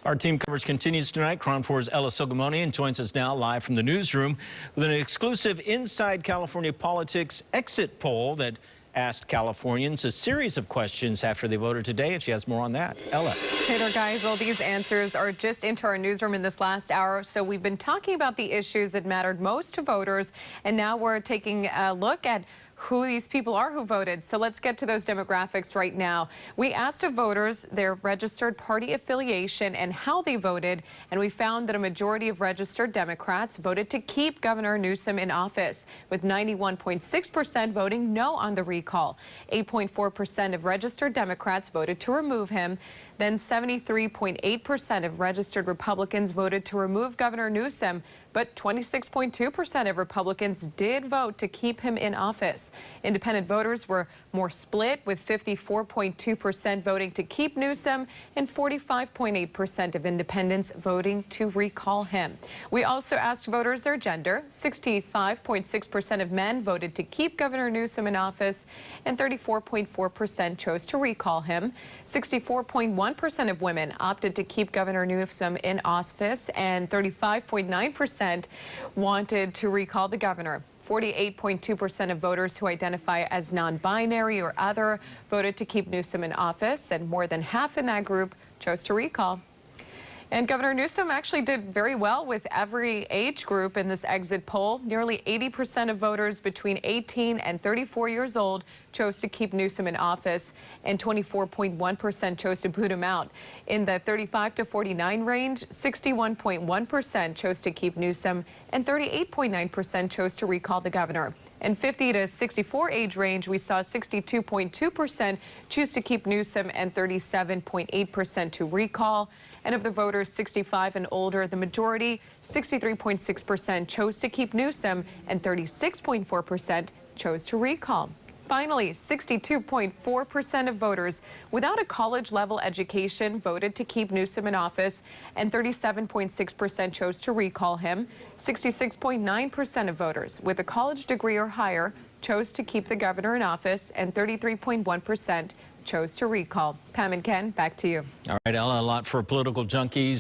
Our team coverage continues tonight. KRON 4's Ella Sogomonian joins us now live from the newsroom with an exclusive Inside California Politics exit poll that asked Californians a series of questions after they voted today, and she has more on that. Ella. Hey there, guys. Well, these answers are just into our newsroom in this last hour. So we've been talking about the issues that mattered most to voters, and now we're taking a look at who these people are who voted. So let's get to those demographics right now. We asked of voters their registered party affiliation and how they voted, and we found that a majority of registered Democrats voted to keep Governor Newsom in office, with 91.6% voting no on the recall. 8.4% of registered Democrats voted to remove him. Then 73.8% of registered Republicans voted to remove Governor Newsom, but 26.2% of Republicans did vote to keep him in office. Independent voters were more split, with 54.2% voting to keep Newsom and 45.8% of independents voting to recall him. We also asked voters their gender. 65.6% of men voted to keep Governor Newsom in office, and 34.4% chose to recall him. 64.1% of women opted to keep Governor Newsom in office, and 35.9% wanted to recall the governor. 48.2% of voters who identify as non-binary or other voted to keep Newsom in office, and more than half in that group chose to recall. And Governor Newsom actually did very well with every age group in this exit poll. Nearly 80% of voters between 18 and 34 years old chose to keep Newsom in office, and 24.1% chose to boot him out. In the 35 to 49 range, 61.1% chose to keep Newsom, and 38.9% chose to recall the governor. In 50 to 64 age range, we saw 62.2% choose to keep Newsom and 37.8% to recall. And of the voters 65 and older, the majority, 63.6%, chose to keep Newsom and 36.4% chose to recall. Finally, 62.4% of voters without a college-level education voted to keep Newsom in office, and 37.6% chose to recall him. 66.9% of voters with a college degree or higher chose to keep the governor in office, and 33.1% chose to recall. Pam and Ken, back to you. All right, Ella, a lot for political junkies.